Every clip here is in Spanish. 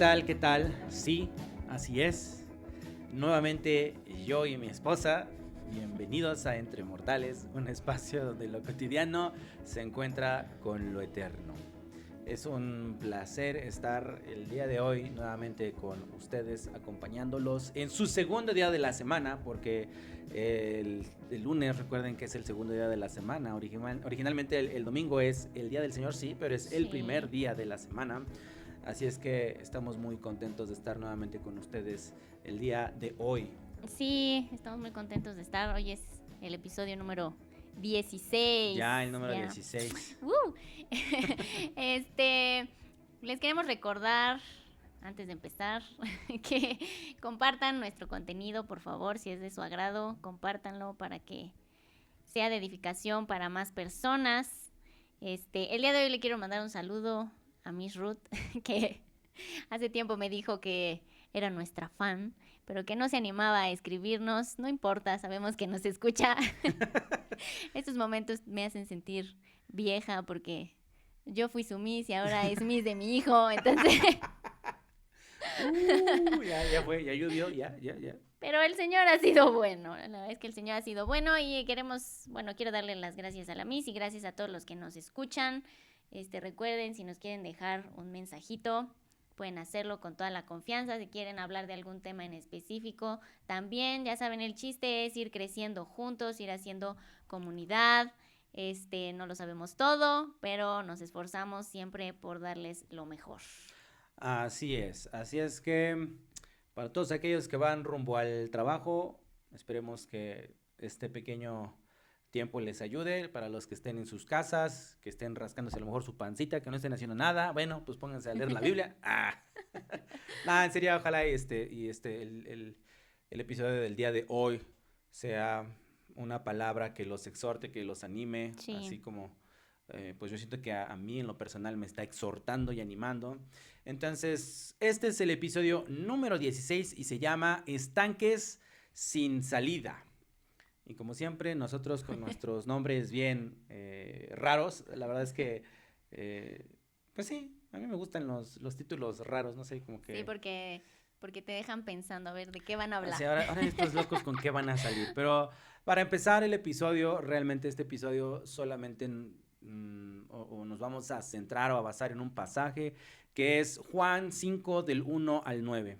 tal? ¿Qué tal? Sí, así es. Nuevamente yo y mi esposa, bienvenidos a Entre Mortales, un espacio donde lo cotidiano se encuentra con lo eterno. Es un placer estar el día de hoy nuevamente con ustedes, acompañándolos en su segundo día de la semana, porque el lunes, recuerden que es el segundo día de la semana. Originalmente el domingo es el día del Señor, sí, pero es el primer día de la semana. Así es que estamos muy contentos de estar nuevamente con ustedes el día de hoy. Sí, estamos muy contentos de estar. Hoy es el episodio número 16. Ya el número Ya. 16. Les queremos recordar, antes de empezar, que compartan nuestro contenido, por favor, si es de su agrado, compártanlo para que sea de edificación para más personas. El día de hoy le quiero mandar un saludo a Miss Ruth, que hace tiempo me dijo que era nuestra fan, pero que no se animaba a escribirnos. No importa, sabemos que nos escucha. Estos momentos me hacen sentir vieja porque yo fui su Miss y ahora es Miss de mi hijo, entonces... Ya fue, ya llovió, ya. Pero el Señor ha sido bueno, la verdad es que el Señor ha sido bueno y quiero darle las gracias a la Miss y gracias a todos los que nos escuchan. Recuerden, si nos quieren dejar un mensajito, pueden hacerlo con toda la confianza. Si quieren hablar de algún tema en específico, también, ya saben, el chiste es ir creciendo juntos, ir haciendo comunidad. No lo sabemos todo, pero nos esforzamos siempre por darles lo mejor. Así es que para todos aquellos que van rumbo al trabajo, esperemos que este pequeño tiempo les ayude. Para los que estén en sus casas, que estén rascándose a lo mejor su pancita, que no estén haciendo nada, bueno, pues pónganse a leer la Biblia. Nada, en serio, ojalá el episodio del día de hoy sea una palabra que los exhorte, que los anime, Sí. así como pues yo siento que a mí en lo personal me está exhortando y animando. Entonces, este es el episodio número 16 y se llama Estanques sin salida. Y como siempre, nosotros con nuestros nombres bien raros, la verdad es que, pues sí, a mí me gustan los títulos raros, no sé, como que... Sí, porque te dejan pensando, a ver, ¿de qué van a hablar? O sea, ahora estos locos con qué van a salir. Pero para empezar el episodio, realmente este episodio solamente o nos vamos a centrar o a basar en un pasaje que es Juan 5 del 1 al 9.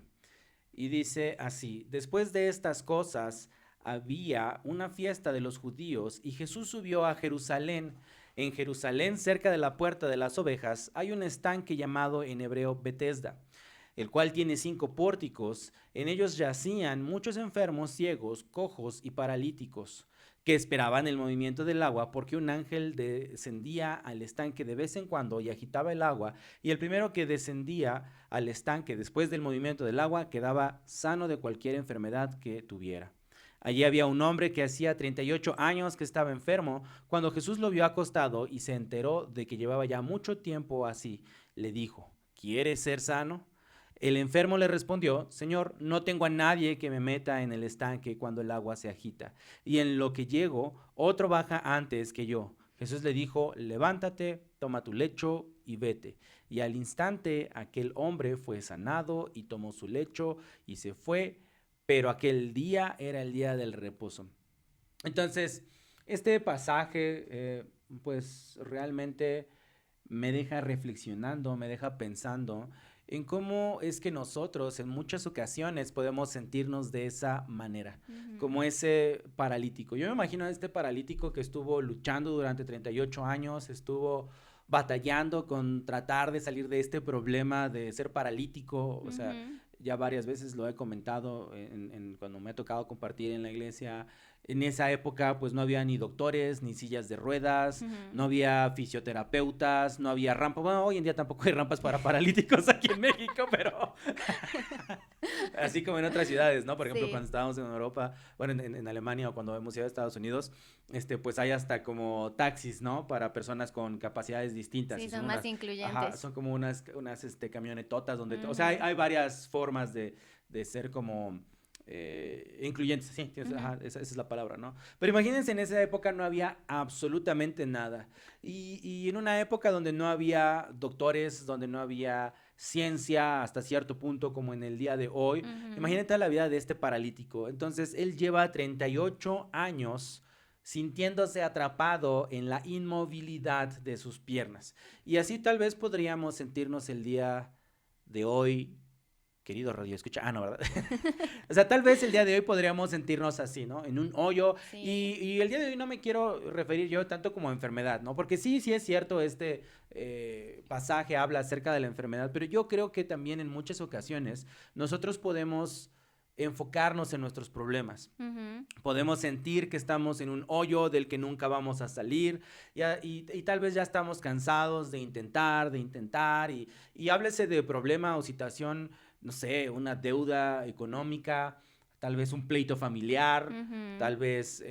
Y dice así: después de estas cosas había una fiesta de los judíos y Jesús subió a Jerusalén. En Jerusalén, cerca de la puerta de las ovejas, hay un estanque llamado en hebreo Betesda, el cual tiene 5 pórticos. En ellos yacían muchos enfermos, ciegos, cojos y paralíticos, que esperaban el movimiento del agua, porque un ángel descendía al estanque de vez en cuando y agitaba el agua, y el primero que descendía al estanque después del movimiento del agua quedaba sano de cualquier enfermedad que tuviera. Allí había un hombre que hacía 38 años que estaba enfermo. Cuando Jesús lo vio acostado y se enteró de que llevaba ya mucho tiempo así, le dijo: ¿quieres ser sano? El enfermo le respondió: Señor, no tengo a nadie que me meta en el estanque cuando el agua se agita, y en lo que llego, otro baja antes que yo. Jesús le dijo: levántate, toma tu lecho y vete. Y al instante aquel hombre fue sanado y tomó su lecho y se fue, pero aquel día era el día del reposo. Entonces, este pasaje, pues realmente me deja reflexionando, me deja pensando en cómo es que nosotros en muchas ocasiones podemos sentirnos de esa manera, como ese paralítico. Yo me imagino a este paralítico que estuvo luchando durante 38 años, estuvo batallando con tratar de salir de este problema de ser paralítico. O sea, ya varias veces lo he comentado cuando me ha tocado compartir en la iglesia. En esa época pues no había ni doctores, ni sillas de ruedas, no había fisioterapeutas, no había rampas. Bueno, hoy en día tampoco hay rampas para paralíticos aquí en México, pero así como en otras ciudades, ¿no? Por ejemplo, cuando estábamos en Europa, bueno, en Alemania, o cuando hemos ido a Estados Unidos, pues hay hasta como taxis, ¿no? Para personas con capacidades distintas. Sí, y son más incluyentes. Ajá, son como unas camionetotas donde, o sea, hay varias formas de ser como incluyentes, sí, ajá, esa es la palabra, ¿no? Pero imagínense, en esa época no había absolutamente nada. Y en una época donde no había doctores, donde no había ciencia hasta cierto punto como en el día de hoy. Ujú. Imagínate la vida de este paralítico. Entonces, él lleva 38 años sintiéndose atrapado en la inmovilidad de sus piernas. Y así tal vez podríamos sentirnos el día de hoy, querido radio escucha. Ah, no, ¿verdad? O sea, tal vez el día de hoy podríamos sentirnos así, ¿no? En un hoyo. Sí. Y el día de hoy no me quiero referir yo tanto como a enfermedad, ¿no? Porque sí es cierto, este pasaje habla acerca de la enfermedad, pero yo creo que también en muchas ocasiones nosotros podemos enfocarnos en nuestros problemas. Ujú. Podemos sentir que estamos en un hoyo del que nunca vamos a salir y tal vez ya estamos cansados de intentar y háblese de problema o situación, no sé, una deuda económica, tal vez un pleito familiar, Ujú. tal vez,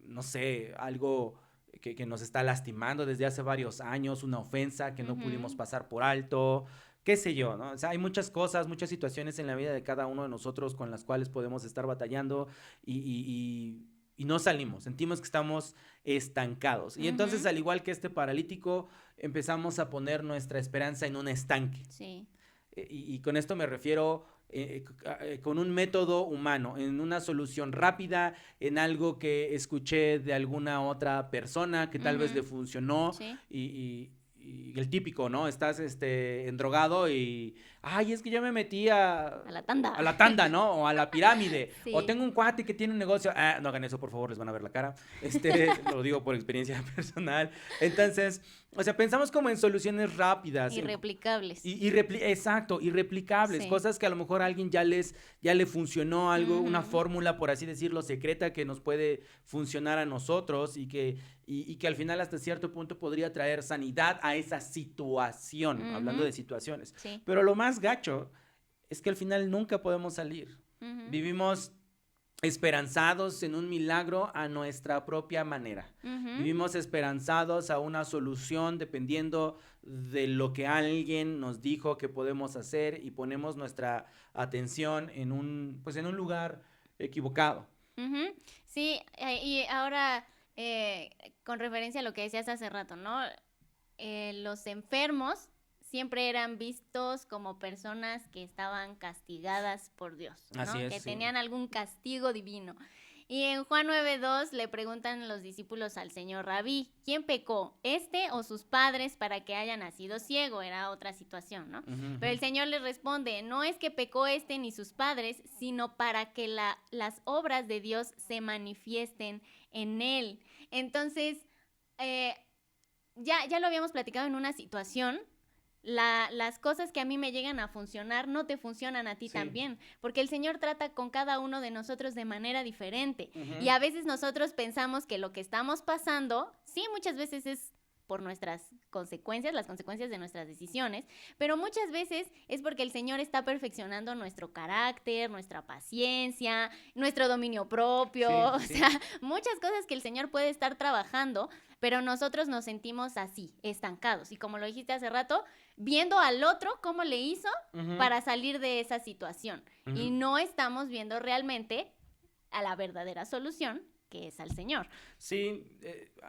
no sé, algo que nos está lastimando desde hace varios años, una ofensa que no pudimos Ujú. pasar por alto, qué sé yo, ¿no? O sea, hay muchas cosas, muchas situaciones en la vida de cada uno de nosotros con las cuales podemos estar batallando y no salimos, sentimos que estamos estancados. Y entonces, Ujú. al igual que este paralítico, empezamos a poner nuestra esperanza en un estanque. Sí. Y con esto me refiero con un método humano, en una solución rápida, en algo que escuché de alguna otra persona que tal vez le Ujú. funcionó Sí. y el típico, ¿no? Estás endrogado y, ay, es que yo me metí a A la tanda. la tanda, ¿no? O a la pirámide. O Sí. tengo un cuate que tiene un negocio. Ah, no hagan eso, por favor, les van a ver la cara. Lo digo por experiencia personal. Entonces, o sea, pensamos como en soluciones rápidas, Irreplicables. exacto, irreplicables, Sí. cosas que a lo mejor a alguien ya le funcionó algo, una Ujú. fórmula, por así decirlo, secreta que nos puede funcionar a nosotros y que al final hasta cierto punto podría traer sanidad a esa situación, hablando Ujú. de situaciones. Sí. Pero lo más gacho es que al final nunca podemos salir. Ujú. Vivimos esperanzados en un milagro a nuestra propia manera. Ujú. Vivimos esperanzados a una solución dependiendo de lo que alguien nos dijo que podemos hacer y ponemos nuestra atención pues en un lugar equivocado. Ujú. Sí, y ahora con referencia a lo que decías hace rato, ¿no? Los enfermos siempre eran vistos como personas que estaban castigadas por Dios, Así ¿no? es, Que sí. tenían algún castigo divino. Y en Juan 9:2 le preguntan los discípulos al Señor Rabí, ¿quién pecó, este o sus padres para que haya nacido ciego? Era otra situación, ¿no? Ujú, Pero ujú. el Señor les responde, no es que pecó este ni sus padres, sino para que las obras de Dios se manifiesten en él. Entonces, eh, ya lo habíamos platicado en una situación. Las cosas que a mí me llegan a funcionar no te funcionan a ti Sí. también, porque el Señor trata con cada uno de nosotros de manera diferente. Y Ujú. a veces nosotros pensamos que lo que estamos pasando, sí, muchas veces es por nuestras consecuencias, las consecuencias de nuestras decisiones, pero muchas veces es porque el Señor está perfeccionando nuestro carácter, nuestra paciencia, nuestro dominio propio, Sí, o sí, sea, sí. muchas cosas que el Señor puede estar trabajando, pero nosotros nos sentimos así, estancados. Y como lo dijiste hace rato, viendo al otro cómo le hizo Ujú, para salir de esa situación. Y ujú. no estamos viendo realmente a la verdadera solución, que es al Señor. Sí,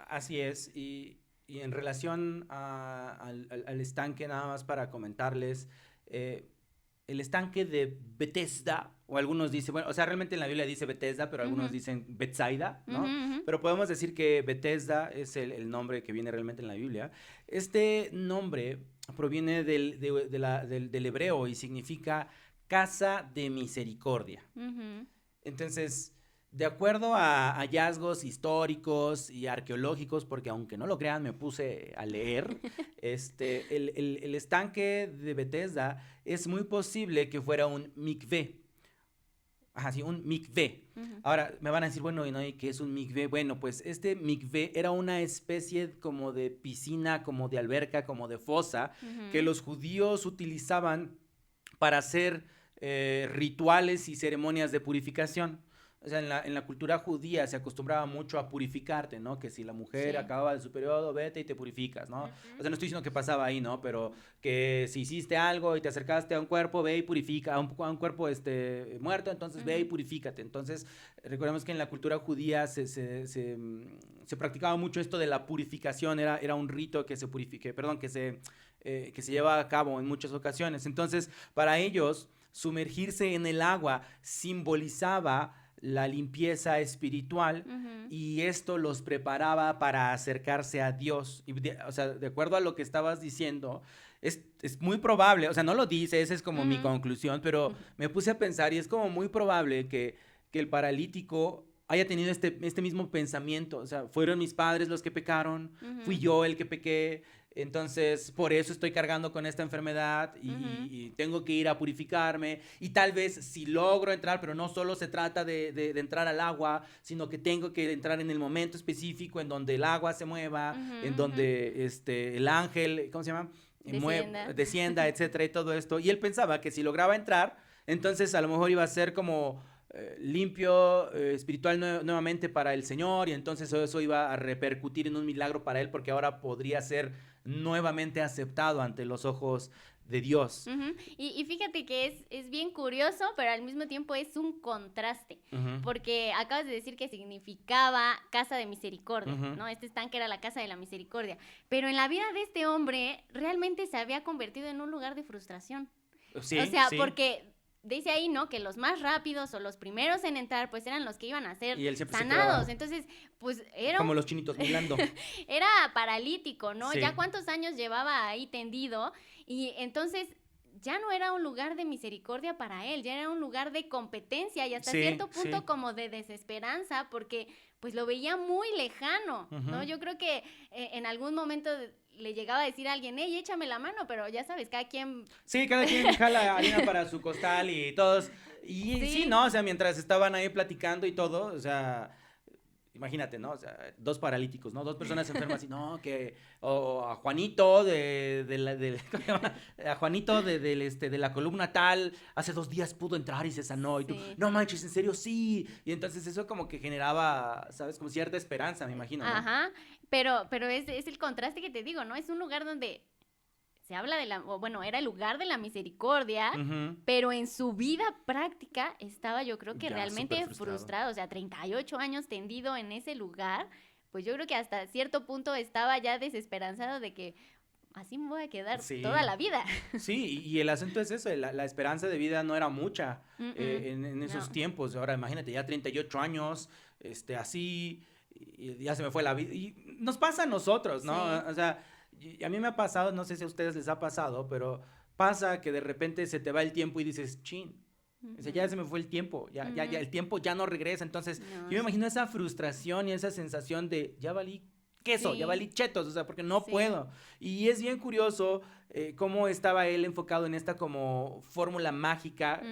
así es. Y en relación al estanque, nada más para comentarles, eh, el estanque de Bethesda, o algunos dicen, bueno, o sea, realmente en la Biblia dice Bethesda, pero algunos Ujú, dicen Bethsaida, ujú, ¿no? ujú, Pero podemos decir que Bethesda es el nombre que viene realmente en la Biblia. Este nombre proviene del hebreo y significa casa de misericordia. ujú. Entonces, de acuerdo a hallazgos históricos y arqueológicos, porque aunque no lo crean, me puse a leer, el estanque de Bethesda es muy posible que fuera un mikvé. Ajá, sí, un mikvé. Ujú, Ahora, me van a decir, bueno, ¿y qué es un mikvé? Bueno, pues este mikvé era una especie como de piscina, como de alberca, como de fosa, que ujú. los judíos utilizaban para hacer rituales y ceremonias de purificación. O sea, en la cultura judía se acostumbraba mucho a purificarte, ¿no? Que si la mujer Sí. acababa de su periodo, vete y te purificas, ¿no? O Ujú, sea, no estoy diciendo que pasaba ahí, ¿no? Pero que si hiciste algo y te acercaste a un cuerpo, ve y purifica, a un cuerpo muerto, entonces ve y ujú, purifícate. Entonces, recordemos que en la cultura judía se practicaba mucho esto de la purificación, era un rito que se purifique, perdón, que se que se lleva a cabo en muchas ocasiones. Entonces, para ellos, sumergirse en el agua simbolizaba la limpieza espiritual y esto los preparaba para acercarse a Dios. O sea, de acuerdo a lo que estabas diciendo, es muy probable, o sea, no lo dice, esa es como mi conclusión, pero me puse a pensar y es como muy probable que el paralítico haya tenido este mismo pensamiento. O sea, fueron mis padres los que pecaron, fui yo el que pequé, entonces por eso estoy cargando con esta enfermedad y tengo que ir a purificarme, y tal vez si logro entrar, pero no solo se trata de entrar al agua, sino que tengo que entrar en el momento específico en donde el agua se mueva, en donde el ángel, ¿cómo se llama? Descienda, etcétera, y todo esto. Y él pensaba que si lograba entrar, entonces a lo mejor iba a ser como limpio espiritual nuevamente para el Señor, y entonces eso iba a repercutir en un milagro para él, porque ahora podría ser nuevamente aceptado ante los ojos de Dios. Y fíjate que es bien curioso, pero al mismo tiempo es un contraste, porque acabas de decir que significaba casa de misericordia, ¿no? Este estanque era la casa de la misericordia, pero en la vida de este hombre realmente se había convertido en un lugar de frustración. Sí, o sea, sí. porque dice ahí, ¿no? Que los más rápidos o los primeros en entrar, pues eran los que iban a ser sanados. Entonces, pues era como los chinitos bailando. Era paralítico, ¿no? Sí. Ya cuántos años llevaba ahí tendido, y entonces ya no era un lugar de misericordia para él, ya era un lugar de competencia y hasta cierto punto como de desesperanza, porque pues lo veía muy lejano, ¿no? Yo creo que en algún momento le llegaba a decir a alguien, hey, échame la mano, pero ya sabes, cada quien... Sí, cada quien jala harina para su costal y todos... Y sí, ¿no? O sea, mientras estaban ahí platicando y todo, o sea... Imagínate, ¿no? O sea, dos paralíticos, ¿no? Dos personas enfermas y no, que... O a Juanito a Juanito de la columna tal, hace 2 días pudo entrar y se sanó. Y tú, no manches, ¿en serio? Sí. Y entonces eso como que generaba, ¿sabes? Como cierta esperanza, me imagino, ¿no? Ajá, pero es el contraste que te digo, ¿no? Es un lugar donde se habla era el lugar de la misericordia, pero en su vida práctica estaba, yo creo que realmente frustrado. O sea, 38 años tendido en ese lugar, pues yo creo que hasta cierto punto estaba ya desesperanzado de que así me voy a quedar toda la vida. Sí, y el asunto es eso, la esperanza de vida no era mucha en esos tiempos. Ahora imagínate, ya 38 años, así, y ya se me fue la vida. Y nos pasa a nosotros, ¿no? Sí. O sea... Y a mí me ha pasado, no sé si a ustedes les ha pasado, pero pasa que de repente se te va el tiempo y dices, chin, o sea, ya se me fue el tiempo, ya el tiempo ya no regresa. Entonces, yo me imagino esa frustración y esa sensación de, ya valí queso, ya valí chetos, o sea, porque no puedo. Y es bien curioso cómo estaba él enfocado en esta como fórmula mágica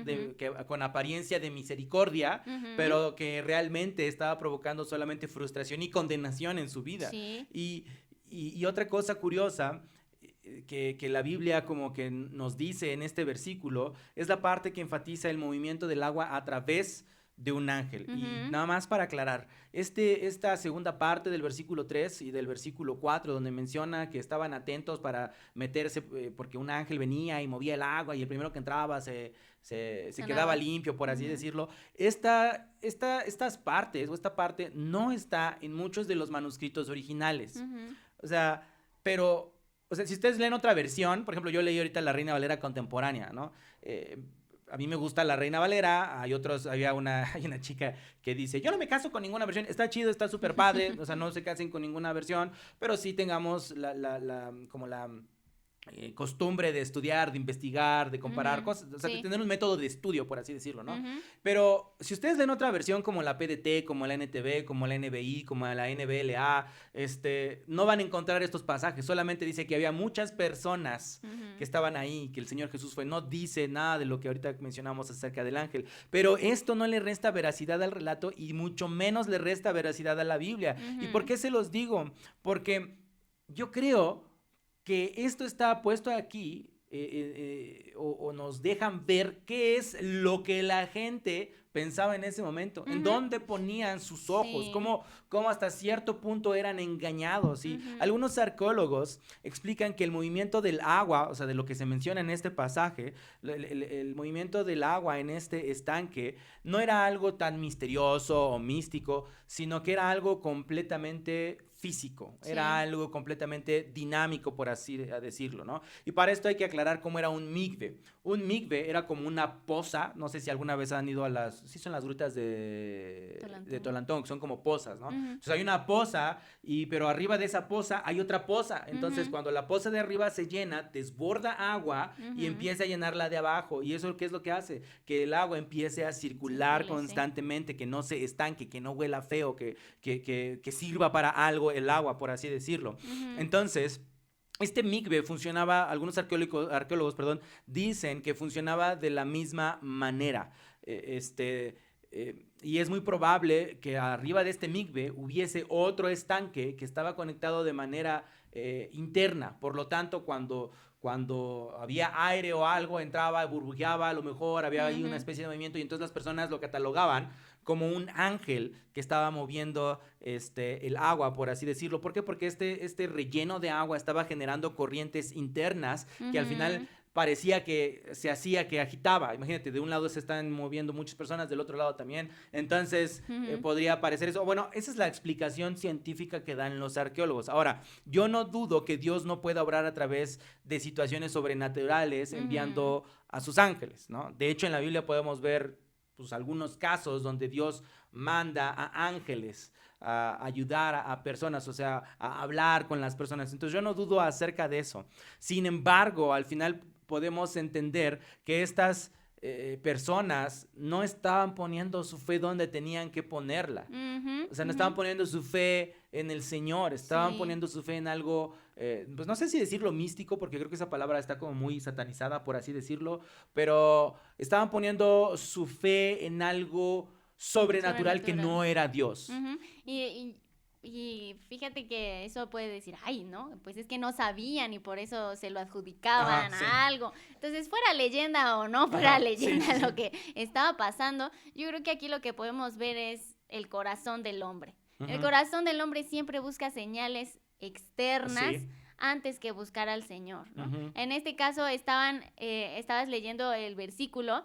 con apariencia de misericordia, pero que realmente estaba provocando solamente frustración y condenación en su vida. Sí. Y otra cosa curiosa que la Biblia como que nos dice en este versículo es la parte que enfatiza el movimiento del agua a través de un ángel. Y nada más para aclarar, esta segunda parte del versículo 3 y del versículo 4, donde menciona que estaban atentos para meterse porque un ángel venía y movía el agua y el primero que entraba se quedaba limpio, por así decirlo. Estas partes o esta parte no está en muchos de los manuscritos originales. O sea, pero, o sea, si ustedes leen otra versión, por ejemplo, yo leí ahorita la Reina Valera contemporánea, ¿no? A mí me gusta la Reina Valera, hay una chica que dice, yo no me caso con ninguna versión, está chido, está súper padre, o sea, no se casen con ninguna versión, pero sí tengamos como la costumbre de estudiar, de investigar, de comparar cosas, o sea, de tener un método de estudio, por así decirlo, ¿no? Pero si ustedes leen otra versión como la PDT, como la NTV, como la NBI, como la NBLA, no van a encontrar estos pasajes, solamente dice que había muchas personas que estaban ahí, que el Señor Jesús fue, no dice nada de lo que ahorita mencionamos acerca del ángel, pero esto no le resta veracidad al relato y mucho menos le resta veracidad a la Biblia. ¿Y por qué se los digo? Porque yo creo que esto está puesto aquí o nos dejan ver qué es lo que la gente pensaba en ese momento? ¿En Ujú. dónde ponían sus ojos? Sí. ¿Cómo hasta cierto punto eran engañados? Y Ujú. algunos arqueólogos explican que el movimiento del agua, o sea, de lo que se menciona en este pasaje, el movimiento del agua en este estanque no era algo tan misterioso o místico, sino que era algo completamente físico, era Sí. algo completamente dinámico, por así decirlo, ¿no? Y para esto hay que aclarar cómo era un migbe. Un migbe era como una poza, no sé si alguna vez han ido a sí son las grutas de Tolantón. Tolantón, que son como pozas, ¿no? Ujú. Entonces hay una poza, pero arriba de esa poza hay otra poza. Entonces Ujú. cuando la poza de arriba se llena, desborda agua y Ujú. empieza a llenarla de abajo. ¿Y eso qué es lo que hace? Que el agua empiece a circular Circule, sí. constantemente, que no se estanque, que no huela feo, que sirva para algo el agua, por así decirlo. Ujú. Entonces, este migbe funcionaba, algunos arqueólogos, perdón, dicen que funcionaba de la misma manera. Y es muy probable que arriba de este migbe hubiese otro estanque que estaba conectado de manera interna. Por lo tanto, cuando había aire o algo, entraba, burbujeaba, a lo mejor había ahí una Ujú. especie de movimiento y entonces las personas lo catalogaban como un ángel que estaba moviendo el agua, por así decirlo. ¿Por qué? Porque este relleno de agua estaba generando corrientes internas que al final Ujú. parecía que se hacía que agitaba. Imagínate, de un lado se están moviendo muchas personas, del otro lado también. Entonces, Ujú. podría parecer eso. Bueno, esa es la explicación científica que dan los arqueólogos. Ahora, yo no dudo que Dios no pueda obrar a través de situaciones sobrenaturales Ujú. enviando a sus ángeles, ¿no? De hecho, en la Biblia podemos ver pues, algunos casos donde Dios manda a ángeles a ayudar a personas, o sea, a hablar con las personas. Entonces yo no dudo acerca de eso. Sin embargo, al final podemos entender que estas personas no estaban poniendo su fe donde tenían que ponerla. Ujú. O sea, no Ujú. estaban poniendo su fe en el Señor, estaban Sí. poniendo su fe en algo, pues no sé si decirlo místico, porque creo que esa palabra está como muy satanizada, por así decirlo, pero estaban poniendo su fe en algo sobrenatural que Sobrenatural. no era Dios. Ujú. Y fíjate que eso puede decir, ay, ¿no? Pues es que no sabían y por eso se lo Ajá, adjudicaban sí. a algo. Entonces, fuera leyenda o no fuera Ajá, sí, sí, leyenda sí. lo que estaba pasando, yo creo que aquí lo que podemos ver es el corazón del hombre. El Ujú. corazón del hombre siempre busca señales externas Sí. antes que buscar al Señor, ¿no? Ujú. En este caso estabas leyendo el versículo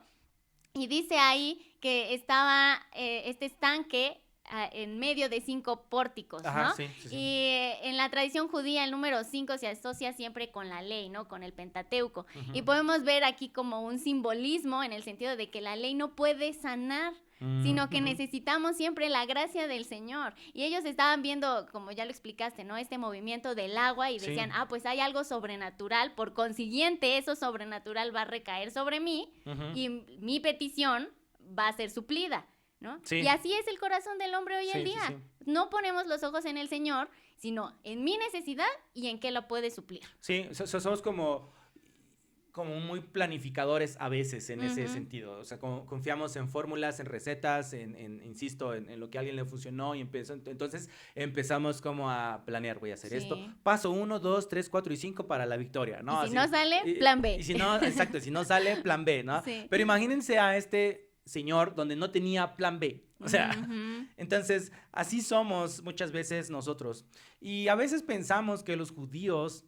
y dice ahí que estaba este estanque en medio de 5 pórticos, Ajá, ¿no? sí, sí, sí. Y en la tradición judía el número 5 se asocia siempre con la ley, ¿no? Con el Pentateuco. Y Ujú. podemos ver aquí como un simbolismo en el sentido de que la ley no puede sanar, sino que Ujú. necesitamos siempre la gracia del Señor. Y ellos estaban viendo, como ya lo explicaste, ¿no? Este movimiento del agua y Sí. decían, ah, pues hay algo sobrenatural, por consiguiente eso sobrenatural va a recaer sobre mí Ujú. y mi petición va a ser suplida, ¿no? Y Sí. así es el corazón del hombre hoy en Sí, sí, sí. día. No ponemos los ojos en el Señor, sino en mi necesidad y en qué lo puede suplir. Sí, somos como muy planificadores a veces en ese Ujú. sentido. O sea, confiamos en fórmulas, en recetas, insisto, en lo que a alguien le funcionó y entonces empezamos como a planear, voy a hacer esto. Sí. Paso 1, 2, 3, 4 y 5 para la victoria, Y ¿no? si Así. no sale, Y, plan B. y si no, exacto, si no sale, plan B, ¿no? Sí. Pero imagínense a este señor donde no tenía plan B. O sea, Ujú. entonces así somos muchas veces nosotros. Y a veces pensamos que los judíos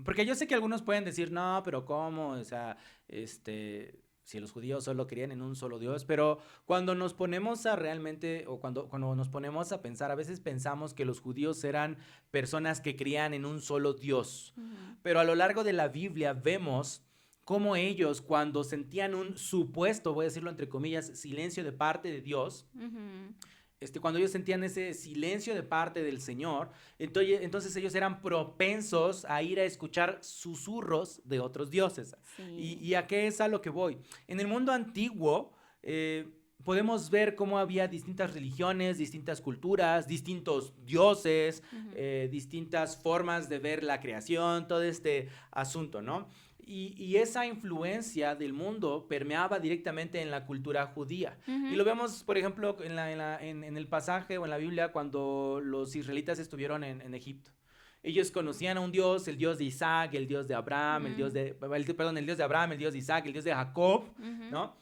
porque yo sé que algunos pueden decir, no, pero ¿cómo? O sea, si los judíos solo creían en un solo Dios, pero cuando nos ponemos a realmente, o cuando nos ponemos a pensar, a veces pensamos que los judíos eran personas que creían en un solo Dios, Ujú. pero a lo largo de la Biblia vemos cómo ellos, cuando sentían un supuesto, voy a decirlo entre comillas, silencio de parte de Dios, Ujú. cuando ellos sentían ese silencio de parte del Señor, entonces ellos eran propensos a ir a escuchar susurros de otros dioses. ¿Y, Sí. y a qué es a lo que voy? En el mundo antiguo podemos ver cómo había distintas religiones, distintas culturas, distintos dioses, Ujú. distintas formas de ver la creación, todo este asunto, ¿no? Y esa influencia del mundo permeaba directamente en la cultura judía. Y Ujú. lo vemos, por ejemplo, en el pasaje o en la Biblia cuando los israelitas estuvieron en Egipto. Ellos conocían a un Dios, el Dios de Isaac, el Dios de Abraham, Mm. perdón, el Dios de Abraham, el Dios de Isaac, el Dios de Jacob, Ujú. ¿no?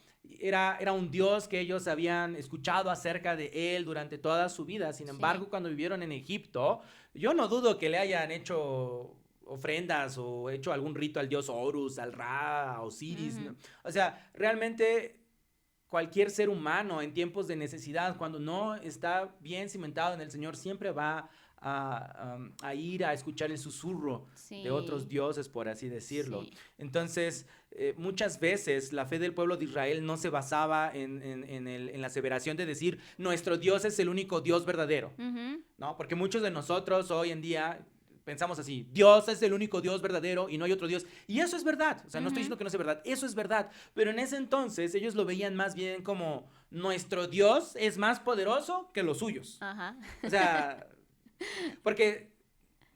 era un Dios que ellos habían escuchado acerca de él durante toda su vida. Sin embargo, Sí. cuando vivieron en Egipto, yo no dudo que le hayan hecho ofrendas o hecho algún rito al dios Horus, al Ra, a Osiris, Ujú. ¿no? O sea, realmente cualquier ser humano en tiempos de necesidad, cuando no está bien cimentado en el Señor, siempre va a ir a escuchar el susurro de otros Sí, dioses, por así decirlo. sí. Entonces, muchas veces la fe del pueblo de Israel no se basaba en la aseveración de decir, nuestro Dios es el único Dios verdadero, Ujú. ¿no? Porque muchos de nosotros hoy en día pensamos así, Dios es el único Dios verdadero y no hay otro Dios. Y eso es verdad, o sea, no estoy Ujú. diciendo que no sea verdad, eso es verdad. Pero en ese entonces ellos lo veían más bien como, nuestro Dios es más poderoso que los suyos. Ajá. O sea, porque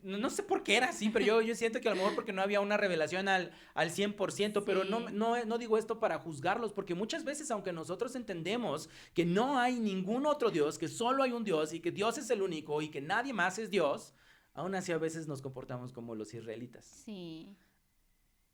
no sé por qué era así, pero yo siento que a lo mejor porque no había una revelación al 100%, pero Sí. no digo esto para juzgarlos, porque muchas veces, aunque nosotros entendemos que no hay ningún otro Dios, que solo hay un Dios y que Dios es el único y que nadie más es Dios, aún así a veces nos comportamos como los israelitas. Sí.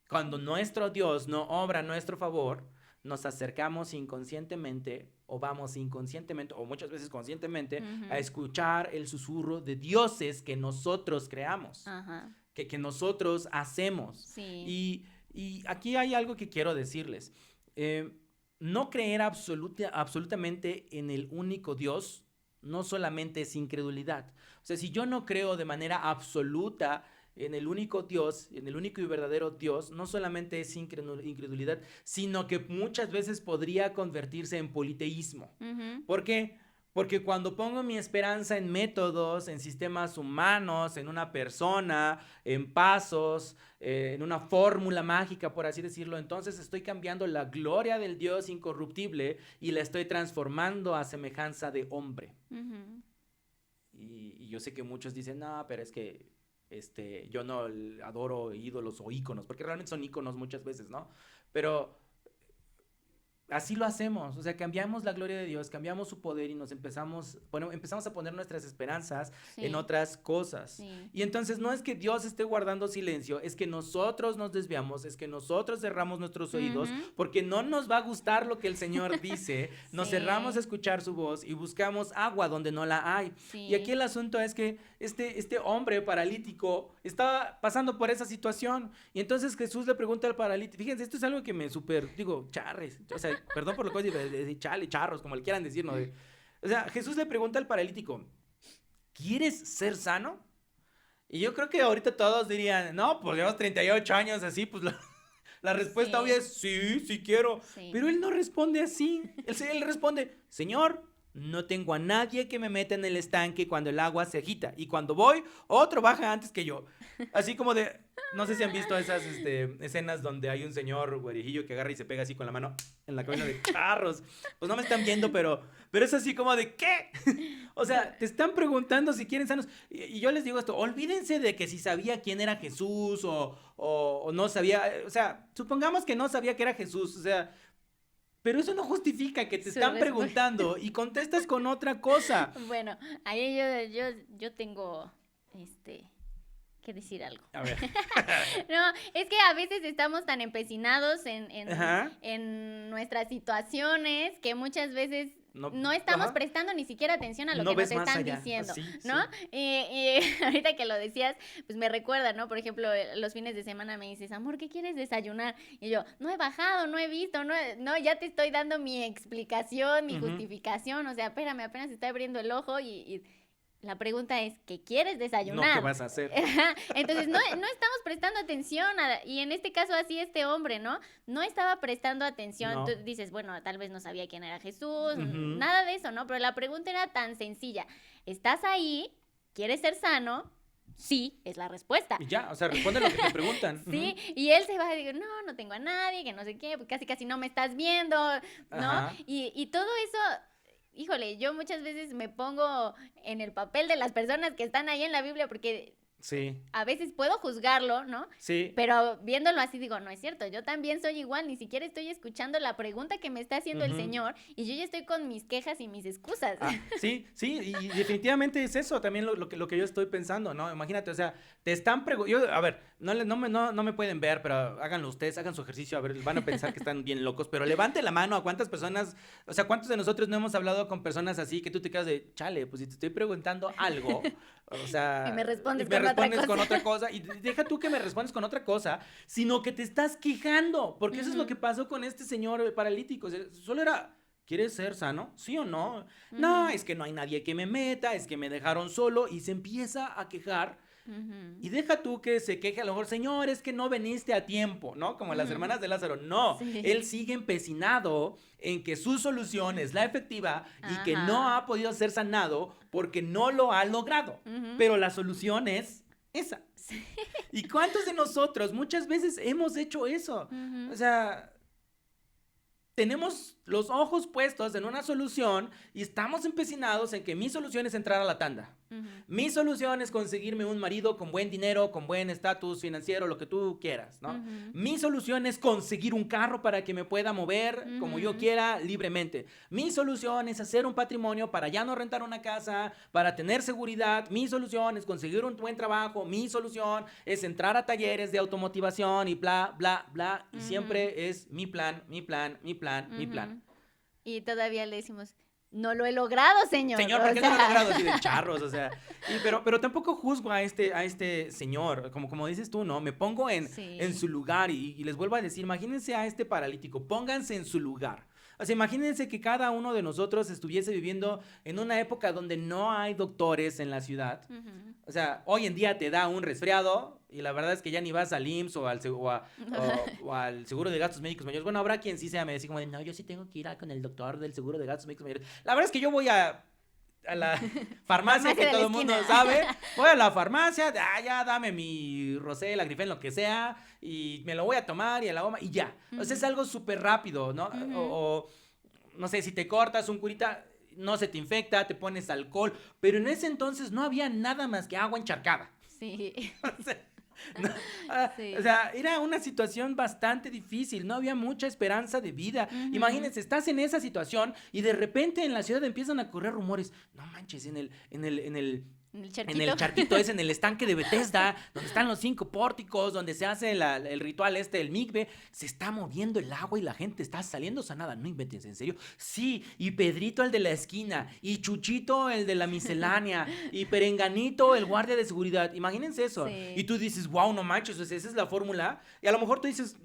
Cuando nuestro Dios no obra a nuestro favor, nos acercamos inconscientemente o vamos inconscientemente o muchas veces conscientemente a Ujú. escuchar el susurro de dioses que nosotros creamos, Ajá. que nosotros hacemos. Sí. Y aquí hay algo que quiero decirles. Eh, no creer absolutamente en el único Dios no solamente es incredulidad. O sea, si yo no creo de manera absoluta en el único Dios, en el único y verdadero Dios, no solamente es incredulidad, sino que muchas veces podría convertirse en politeísmo. Ujú. ¿Por qué? Porque cuando pongo mi esperanza en métodos, en sistemas humanos, en una persona, en pasos, en una fórmula mágica, por así decirlo, entonces estoy cambiando la gloria del Dios incorruptible y la estoy transformando a semejanza de hombre. Ujú. Y yo sé que muchos dicen, no, pero es que yo no adoro ídolos o íconos, porque realmente son íconos muchas veces, ¿no? Pero así lo hacemos, o sea, cambiamos la gloria de Dios, cambiamos su poder y empezamos a poner nuestras esperanzas en Sí. otras cosas. Sí. Y entonces no es que Dios esté guardando silencio, es que nosotros nos desviamos, es que nosotros cerramos nuestros oídos, Ujú. porque no nos va a gustar lo que el Señor dice, nos cerramos a Sí. escuchar su voz y buscamos agua donde no la hay. Y aquí Sí. el asunto es que este hombre paralítico estaba pasando por esa situación. Y entonces Jesús le pregunta al paralítico, fíjense, esto es algo que me súper, digo, charres, o sea, perdón por lo que voy a decir, chale, charros, como le quieran decir, ¿no? O sea, Jesús le pregunta al paralítico, ¿quieres ser sano? Y yo creo que ahorita todos dirían, no, pues llevas 38 años así, pues la respuesta obvia Sí. es, sí, sí quiero. Sí. Pero él no responde así. Él responde, Señor, no tengo a nadie que me meta en el estanque cuando el agua se agita. Y cuando voy, otro baja antes que yo. Así como de, no sé si han visto esas escenas donde hay un señor güerijillo que agarra y se pega así con la mano en la cabeza de charros. Pues no me están viendo, pero es así como de, ¿qué? O sea, te están preguntando si quieren sanos. Y yo les digo esto, olvídense de que si sabía quién era Jesús o no sabía, o sea, supongamos que no sabía que era Jesús, o sea, pero eso no justifica que te Su están respuesta. preguntando y contestas con otra cosa. Bueno, ahí yo tengo que decir algo. A ver. No, es que a veces estamos tan empecinados Ajá. en nuestras situaciones que muchas veces No, no estamos ajá. prestando ni siquiera atención a lo No que nos ves más están allá. diciendo, Así, ¿no? sí. Y ahorita que lo decías, pues me recuerda, ¿no? Por ejemplo, los fines de semana me dices, amor, ¿qué quieres desayunar? Y yo, no he bajado, no he visto, no, ya te estoy dando mi explicación, mi Ujú. justificación, o sea, espérame, apenas estoy abriendo el ojo y la pregunta es, ¿qué quieres No, ¿qué desayunar? vas a hacer? Entonces, no estamos prestando atención, y en este caso así este hombre, ¿no? No estaba prestando atención, tú No. dices, bueno, tal vez no sabía quién era Jesús, Ujú. nada de eso, ¿no? Pero la pregunta era tan sencilla, ¿estás ahí? ¿Quieres ser sano? Sí, es la respuesta. Y ya, o sea, responde lo que te preguntan. Sí, Ujú. y él se va y dice, no tengo a nadie, que no sé qué, pues casi no me estás viendo, ¿no? Ajá. Y todo eso, híjole, yo muchas veces me pongo en el papel de las personas que están ahí en la Biblia porque Sí. A veces puedo juzgarlo, ¿no? Sí. Pero viéndolo así digo, no es cierto, yo también soy igual, ni siquiera estoy escuchando la pregunta que me está haciendo el señor y yo ya estoy con mis quejas y mis excusas. Sí, y definitivamente es eso también lo que yo estoy pensando, ¿no? Imagínate, o sea, te están preguntando, a ver, no me pueden ver, pero háganlo ustedes, hagan su ejercicio, a ver, van a pensar que están bien locos, pero levante la mano a cuántas personas, o sea, cuántos de nosotros no hemos hablado con personas así que tú te quedas de, chale, pues si te estoy preguntando algo, o sea... Y me respondes con otra cosa. Y deja tú que me respondes con otra cosa, sino que te estás quejando. Porque eso es lo que pasó con este señor paralítico. O sea, solo era, ¿quieres ser sano? ¿Sí o no? No, es que no hay nadie que me meta, es que me dejaron solo. Y se empieza a quejar. Y deja tú que se queje a lo mejor, señor, es que no veniste a tiempo, ¿no? Como las hermanas de Lázaro. No, Sí. él sigue empecinado en que su solución es la efectiva y que no ha podido ser sanado porque no lo ha logrado. Pero la solución es esa. Sí. ¿Y cuántos de nosotros muchas veces hemos hecho eso? O sea, tenemos los ojos puestos en una solución y estamos empecinados en que mi solución es entrar a la tanda. Mi solución es conseguirme un marido con buen dinero, con buen estatus financiero, lo que tú quieras, ¿no? Mi solución es conseguir un carro para que me pueda mover como yo quiera libremente. Mi solución es hacer un patrimonio para ya no rentar una casa, para tener seguridad. Mi solución es conseguir un buen trabajo. Mi solución es entrar a talleres de automotivación y bla, bla, bla. Y siempre es mi plan, mi plan, mi plan, mi plan. Y todavía le decimos, no lo he logrado, señor. Señor, ¿por qué no lo he logrado? Así de charros, o sea. Pero tampoco juzgo a este señor, como dices tú, ¿no? Me pongo en su lugar y les vuelvo a decir, imagínense a este paralítico, pónganse en su lugar. O sea, imagínense que cada uno de nosotros estuviese viviendo en una época donde no hay doctores en la ciudad. O sea, hoy en día te da un resfriado y la verdad es que ya ni vas al IMSS o al Seguro de Gastos Médicos Mayores. Bueno, habrá quien sí sea, me dice como de, no, yo sí tengo que ir con el doctor del Seguro de Gastos Médicos Mayores. La verdad es que yo voy a la farmacia que todo el mundo sabe, voy a la farmacia, ya dame mi Rosel, Agrifén, lo que sea, y me lo voy a tomar y a la goma, y ya. O sea, es algo súper rápido, ¿no? O no sé, si te cortas un curita, no se te infecta, te pones alcohol, pero en ese entonces no había nada más que agua encharcada. Sí. No, Sí. O sea, era una situación bastante difícil, no había mucha esperanza de vida. Imagínense, estás en esa situación y de repente en la ciudad empiezan a correr rumores. No manches, en el charquito es en el estanque de Bethesda, donde están los 5 pórticos, donde se hace el ritual el mikve, se está moviendo el agua y la gente está saliendo sanada. No inventes, ¿en serio? Sí, y Pedrito el de la esquina, y Chuchito el de la miscelánea, y Perenganito el guardia de seguridad. Imagínense eso. Sí. Y tú dices, wow, no manches, o sea, esa es la fórmula. Y a lo mejor tú dices,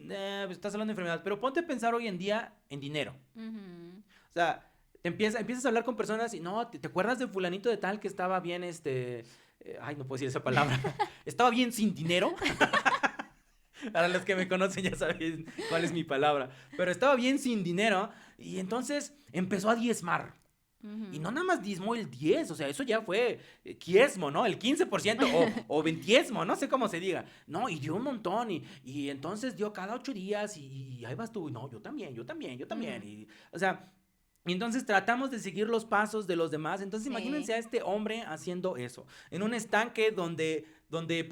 estás hablando de enfermedad, pero ponte a pensar hoy en día en dinero. O sea, empiezas a hablar con personas y no, ¿te acuerdas de fulanito de tal que estaba bien, ay, no puedo decir esa palabra, estaba bien sin dinero? Para los que me conocen ya saben cuál es mi palabra, pero estaba bien sin dinero y entonces empezó a diezmar. Y no nada más diezmó el 10, o sea, eso ya fue quiesmo, ¿no? El 15% o ventiesmo, no sé cómo se diga. No, y dio un montón y entonces dio cada 8 días y ahí vas tú. No, yo también. Y, o sea... Y entonces tratamos de seguir los pasos de los demás. Entonces imagínense a este hombre haciendo eso. En un estanque donde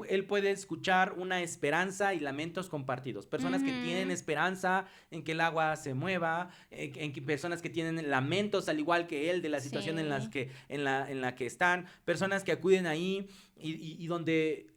él puede escuchar una esperanza y lamentos compartidos. Personas que tienen esperanza en que el agua se mueva. En que personas que tienen lamentos al igual que él de la situación en la que están. Personas que acuden ahí y donde...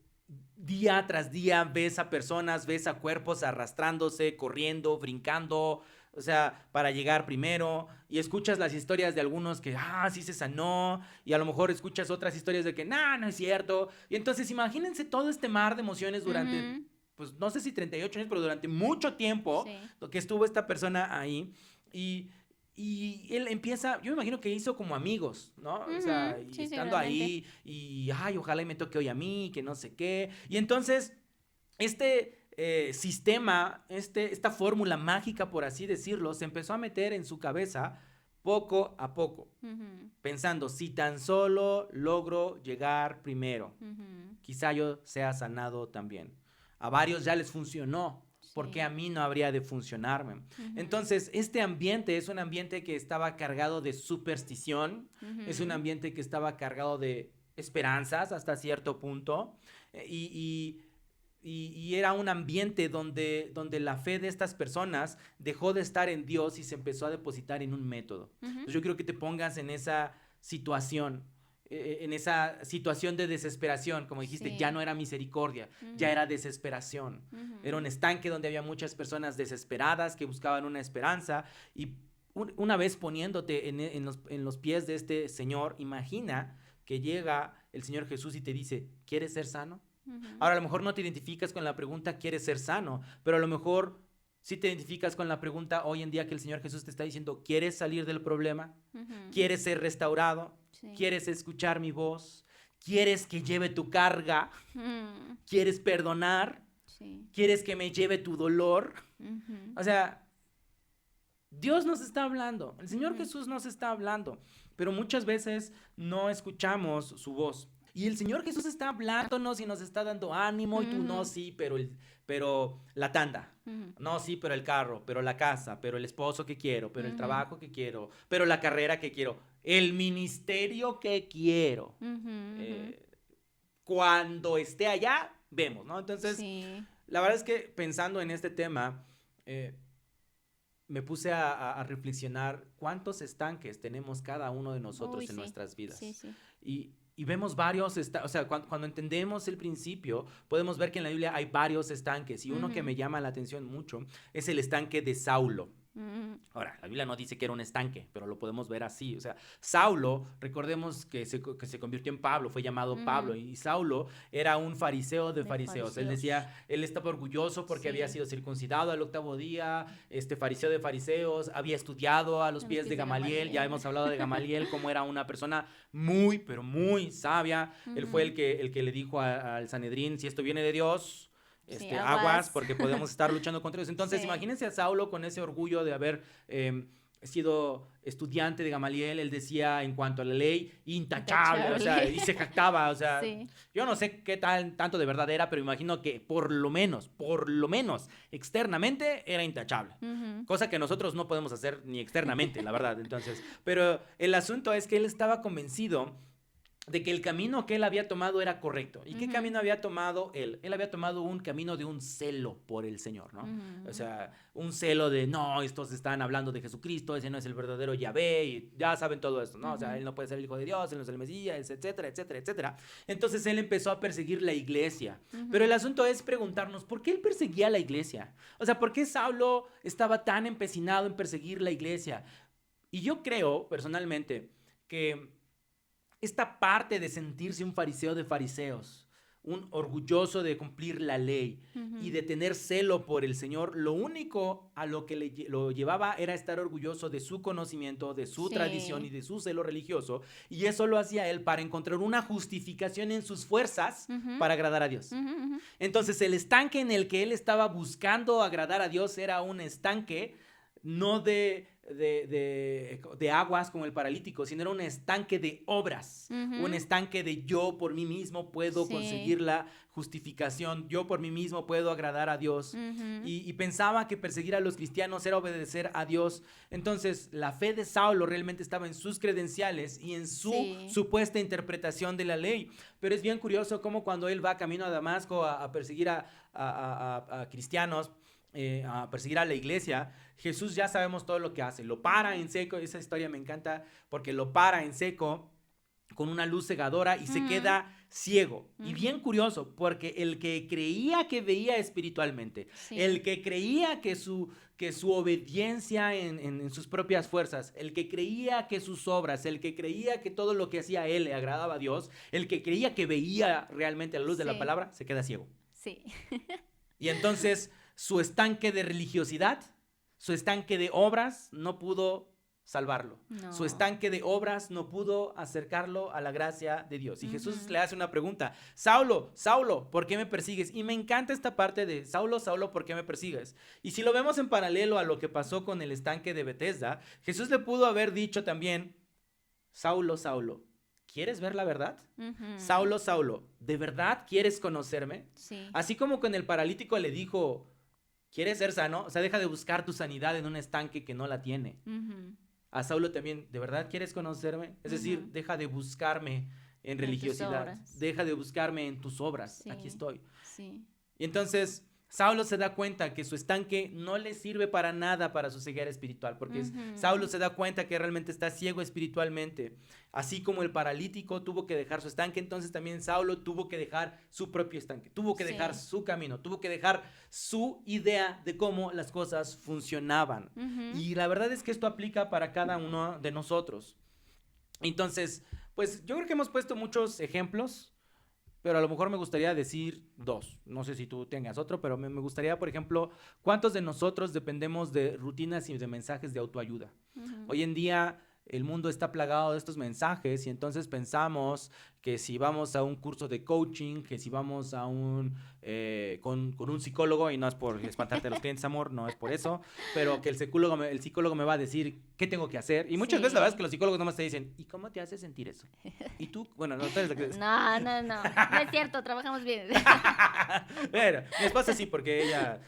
Día tras día ves a personas, ves a cuerpos arrastrándose, corriendo, brincando, o sea, para llegar primero, y escuchas las historias de algunos que, sí se sanó, y a lo mejor escuchas otras historias de que, no es cierto, y entonces imagínense todo este mar de emociones durante, pues no sé si 38 años, pero durante mucho tiempo que estuvo esta persona ahí, y él empieza, yo me imagino que hizo como amigos, ¿no? O sea, y estando ahí, y ojalá y me toque hoy a mí, que no sé qué. Y entonces, sistema, esta fórmula mágica, por así decirlo, se empezó a meter en su cabeza poco a poco. Pensando, si tan solo logro llegar primero, quizá yo sea sanado también. A varios ya les funcionó. ¿Por qué a mí no habría de funcionarme? Entonces, este ambiente es un ambiente que estaba cargado de superstición, es un ambiente que estaba cargado de esperanzas hasta cierto punto, y era un ambiente donde la fe de estas personas dejó de estar en Dios y se empezó a depositar en un método. Entonces yo quiero que te pongas en esa situación de desesperación, como dijiste, Sí. ya no era misericordia, ya era desesperación. Era un estanque donde había muchas personas desesperadas que buscaban una esperanza y una vez poniéndote en los pies de este Señor, imagina que llega el Señor Jesús y te dice, ¿quieres ser sano? Ahora, a lo mejor no te identificas con la pregunta, ¿quieres ser sano? Pero a lo mejor sí te identificas con la pregunta hoy en día que el Señor Jesús te está diciendo, ¿quieres salir del problema? ¿Quieres ser restaurado? Sí. ¿Quieres escuchar mi voz? ¿Quieres que lleve tu carga? ¿Quieres perdonar? Sí. ¿Quieres que me lleve tu dolor? O sea, Dios nos está hablando, el Señor Jesús nos está hablando, pero muchas veces no escuchamos su voz. Y el Señor Jesús está hablándonos y nos está dando ánimo y tú no, sí, pero la tanda. No, sí, pero el carro, pero la casa, pero el esposo que quiero, pero el trabajo que quiero, pero la carrera que quiero, el ministerio que quiero. Cuando esté allá, vemos, ¿no? Entonces, Sí. la verdad es que pensando en este tema, me puse a reflexionar cuántos estanques tenemos cada uno de nosotros Uy, en sí. nuestras vidas. Sí, sí. Y vemos varios, o sea, cuando entendemos el principio, podemos ver que en la Biblia hay varios estanques y uno que me llama la atención mucho es el estanque de Saulo. Ahora, la Biblia no dice que era un estanque, pero lo podemos ver así. O sea, Saulo, recordemos que se convirtió en Pablo, fue llamado Pablo, y Saulo era un fariseo de fariseos. Él decía, él estaba orgulloso porque había sido circuncidado al 8º día, fariseo de fariseos, había estudiado a los pies de Gamaliel. Ya hemos hablado de Gamaliel, como era una persona muy, pero muy sabia. Él fue el que le dijo al Sanedrín, si esto viene de Dios, aguas, porque podemos estar luchando contra ellos. Entonces, imagínense a Saulo con ese orgullo de haber sido estudiante de Gamaliel. Él decía en cuanto a la ley, intachable. O sea, y se jactaba, o sea, yo no sé qué tanto de verdad era, pero imagino que por lo menos, externamente era intachable. Cosa que nosotros no podemos hacer ni externamente, la verdad. Entonces, pero el asunto es que él estaba convencido de que el camino que él había tomado era correcto. ¿Y qué camino había tomado él? Él había tomado un camino de un celo por el Señor, ¿no? O sea, un celo de, no, estos están hablando de Jesucristo, ese no es el verdadero Yahvé, y ya saben todo esto, ¿no? O sea, él no puede ser el Hijo de Dios, él no es el Mesías, etcétera, etcétera, etcétera. Entonces él empezó a perseguir la iglesia. Pero el asunto es preguntarnos, ¿por qué él perseguía la iglesia? O sea, ¿por qué Saulo estaba tan empecinado en perseguir la iglesia? Y yo creo, personalmente, que esta parte de sentirse un fariseo de fariseos, un orgulloso de cumplir la ley y de tener celo por el Señor, lo único a lo que lo llevaba era estar orgulloso de su conocimiento, de su tradición y de su celo religioso, y eso lo hacía él para encontrar una justificación en sus fuerzas para agradar a Dios. Entonces el estanque en el que él estaba buscando agradar a Dios era un estanque no de aguas como el paralítico, sino era un estanque de obras, un estanque de yo por mí mismo puedo conseguir la justificación, yo por mí mismo puedo agradar a Dios, y pensaba que perseguir a los cristianos era obedecer a Dios. Entonces la fe de Saulo realmente estaba en sus credenciales y en su supuesta interpretación de la ley. Pero es bien curioso cómo cuando él va camino a Damasco a perseguir a cristianos, a perseguir a la iglesia, Jesús ya sabemos todo lo que hace, lo para en seco. Esa historia me encanta porque lo para en seco con una luz cegadora y se queda ciego. Y bien curioso, porque el que creía que veía espiritualmente, el que creía que su obediencia en sus propias fuerzas, el que creía que sus obras, el que creía que todo lo que hacía él le agradaba a Dios, el que creía que veía realmente a la luz de la palabra, se queda ciego. Y entonces su estanque de religiosidad, su estanque de obras no pudo salvarlo. Su estanque de obras no pudo acercarlo a la gracia de Dios. Y Jesús le hace una pregunta: Saulo, Saulo, ¿por qué me persigues? Y me encanta esta parte de Saulo, Saulo, ¿por qué me persigues? Y si lo vemos en paralelo a lo que pasó con el estanque de Betesda, Jesús le pudo haber dicho también: Saulo, Saulo, ¿quieres ver la verdad? Saulo, Saulo, ¿de verdad quieres conocerme? Así como con el paralítico le dijo: ¿quieres ser sano? O sea, deja de buscar tu sanidad en un estanque que no la tiene. A Saulo también: ¿de verdad quieres conocerme? Es decir, deja de buscarme en tus religiosidad. obras. Deja de buscarme en tus obras. Sí. Aquí estoy. Sí. Y entonces Saulo se da cuenta que su estanque no le sirve para nada para su ceguera espiritual, porque Saulo se da cuenta que realmente está ciego espiritualmente. Así como el paralítico tuvo que dejar su estanque, entonces también Saulo tuvo que dejar su propio estanque, tuvo que dejar su camino, tuvo que dejar su idea de cómo las cosas funcionaban. Y la verdad es que esto aplica para cada uno de nosotros. Entonces, pues yo creo que hemos puesto muchos ejemplos, pero a lo mejor me gustaría decir dos. No sé si tú tengas otro, pero me gustaría, por ejemplo, ¿cuántos de nosotros dependemos de rutinas y de mensajes de autoayuda? Hoy en día el mundo está plagado de estos mensajes y entonces pensamos que si vamos a un curso de coaching, que si vamos a con un psicólogo, y no es por espantarte a los clientes, amor, no es por eso, pero que el psicólogo me va a decir qué tengo que hacer. Y muchas veces la verdad es que los psicólogos nomás te dicen, ¿y cómo te hace sentir eso? Y tú, bueno, no, tú eres la que... No es cierto, trabajamos bien. Bueno, mi esposa sí, porque ella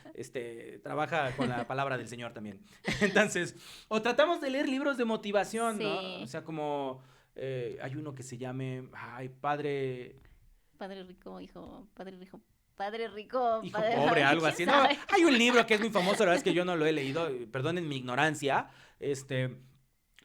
trabaja con la palabra del Señor también. Entonces, o tratamos de leer libros de motivación, ¿no? O sea, como hay uno que se llame, Padre rico, hijo, padre rico, hijo padre pobre, algo ¿quién así. No, sabe? hay un libro que es muy famoso, la verdad es que yo no lo he leído, perdonen mi ignorancia,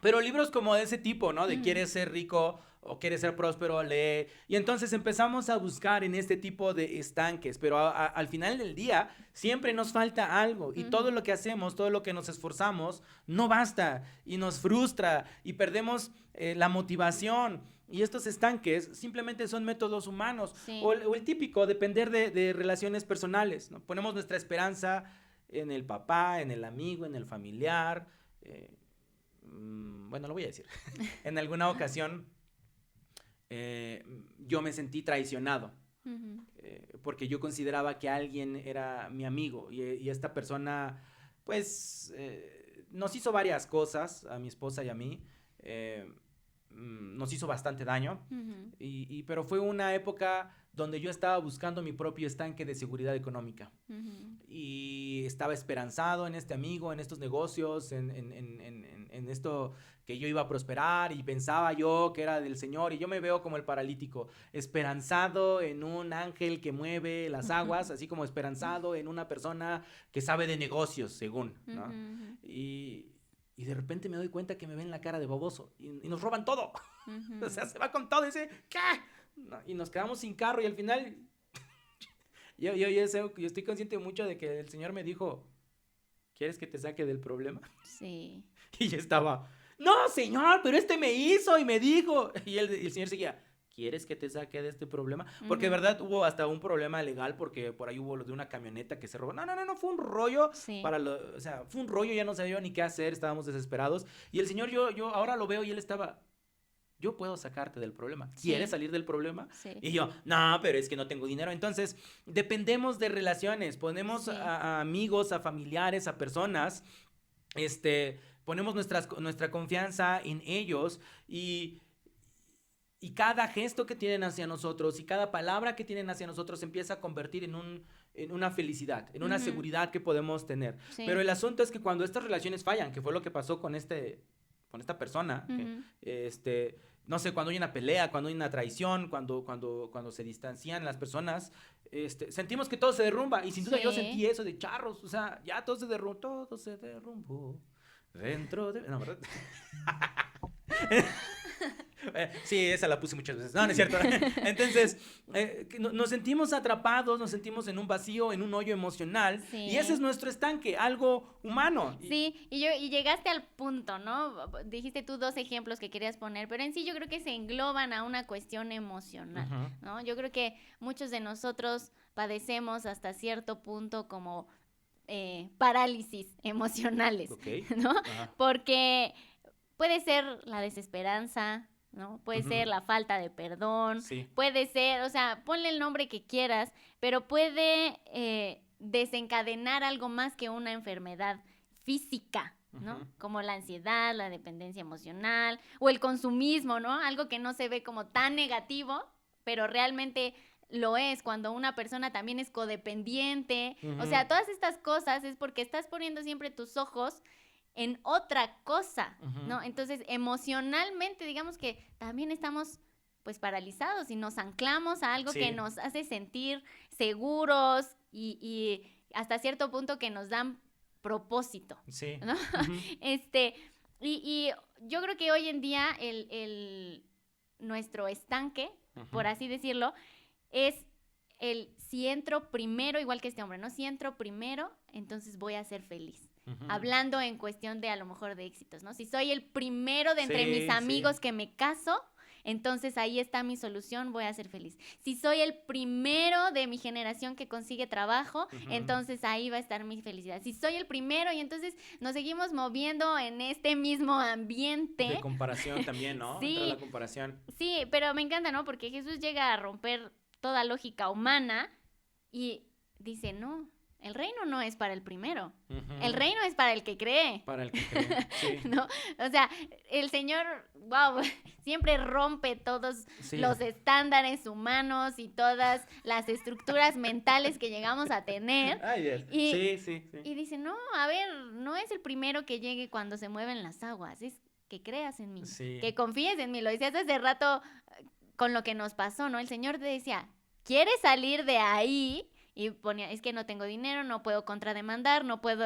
pero libros como de ese tipo, ¿no? De quieres ser rico o quieres ser próspero, lee. Y entonces empezamos a buscar en este tipo de estanques, pero al final del día siempre nos falta algo. Y todo lo que hacemos, todo lo que nos esforzamos, no basta y nos frustra y perdemos la motivación. Y estos estanques simplemente son métodos humanos. Sí. O el típico, depender de relaciones personales, ¿no? Ponemos nuestra esperanza en el papá, en el amigo, en el familiar. Bueno, lo voy a decir. En alguna ocasión yo me sentí traicionado. Porque yo consideraba que alguien era mi amigo y esta persona, pues, nos hizo varias cosas, a mi esposa y a mí. Nos hizo bastante daño, pero fue una época donde yo estaba buscando mi propio estanque de seguridad económica y estaba esperanzado en este amigo, en estos negocios, en esto que yo iba a prosperar, y pensaba yo que era del Señor, y yo me veo como el paralítico, esperanzado en un ángel que mueve las aguas, así como esperanzado en una persona que sabe de negocios, según, ¿no? Y de repente me doy cuenta que me ven la cara de baboso y nos roban todo. O sea, se va con todo y dice, ¿qué? No, y nos quedamos sin carro y al final yo estoy consciente mucho de que el Señor me dijo, ¿quieres que te saque del problema? Sí. Y yo estaba, no, Señor, pero me hizo y me dijo. Y el Señor seguía, ¿quieres que te saque de este problema? Porque de verdad hubo hasta un problema legal, porque por ahí hubo lo de una camioneta que se robó. No, fue un rollo. Sí. O sea, fue un rollo, ya no sabía ni qué hacer, estábamos desesperados. Y el Señor, yo ahora lo veo y él estaba, yo puedo sacarte del problema. ¿Quieres salir del problema? Sí. Y yo, no, pero es que no tengo dinero. Entonces, dependemos de relaciones, ponemos a amigos, a familiares, a personas, ponemos nuestra confianza en ellos y cada gesto que tienen hacia nosotros y cada palabra que tienen hacia nosotros se empieza a convertir en una felicidad, en una seguridad que podemos tener. Sí. Pero el asunto es que cuando estas relaciones fallan, que fue lo que pasó con esta persona, que, no sé, cuando hay una pelea, cuando hay una traición, cuando se distancian las personas, sentimos que todo se derrumba. Y sin duda yo sentí eso de charros, o sea, ya todo se derrumbó dentro de... No, ¿verdad? Sí, esa la puse muchas veces. No es cierto. Entonces, nos sentimos atrapados, nos sentimos en un vacío, en un hoyo emocional. Sí. Y ese es nuestro estanque, algo humano. Sí, y llegaste al punto, ¿no? Dijiste tú 2 ejemplos que querías poner, pero en sí yo creo que se engloban a una cuestión emocional, ¿no? Yo creo que muchos de nosotros padecemos hasta cierto punto como parálisis emocionales, ¿no? Porque puede ser la desesperanza, ¿no? Puede ser la falta de perdón, puede ser, o sea, ponle el nombre que quieras, pero puede desencadenar algo más que una enfermedad física, ¿no? Como la ansiedad, la dependencia emocional o el consumismo, ¿no? Algo que no se ve como tan negativo, pero realmente lo es cuando una persona también es codependiente. O sea, todas estas cosas es porque estás poniendo siempre tus ojos en otra cosa, ¿no? Entonces, emocionalmente, digamos que también estamos pues paralizados y nos anclamos a algo Sí. que nos hace sentir seguros y hasta cierto punto que nos dan propósito, Sí. ¿no? Ujú. Y yo creo que hoy en día nuestro estanque, por así decirlo, es si entro primero, igual que este hombre, ¿no? Si entro primero, entonces voy a ser feliz. Ujú. Hablando en cuestión de a lo mejor de éxitos, ¿no? Si soy el primero de entre Sí, mis amigos sí. que me caso, entonces ahí está mi solución, voy a ser feliz. Si soy el primero de mi generación que consigue trabajo, Ujú. entonces ahí va a estar mi felicidad. Si soy el primero y entonces nos seguimos moviendo en este mismo ambiente. De comparación también, ¿no? Sí. Entra la comparación. Sí, pero me encanta, ¿no? Porque Jesús llega a romper toda lógica humana y dice, no, el reino no es para el primero. Ujú. El reino es para el que cree. Para el que cree. Sí. ¿No? O sea, el Señor, wow, siempre rompe todos Sí. los estándares humanos y todas las estructuras mentales que llegamos a tener. Ay, Dios. Y- Sí, sí, sí. Y dice, no, a ver, no es el primero que llegue cuando se mueven las aguas, es que creas en mí, Sí. que confíes en mí. Lo decías hace rato con lo que nos pasó, ¿no? El Señor te decía, ¿quieres salir de ahí? Y ponía, es que no tengo dinero, no puedo contrademandar, no puedo,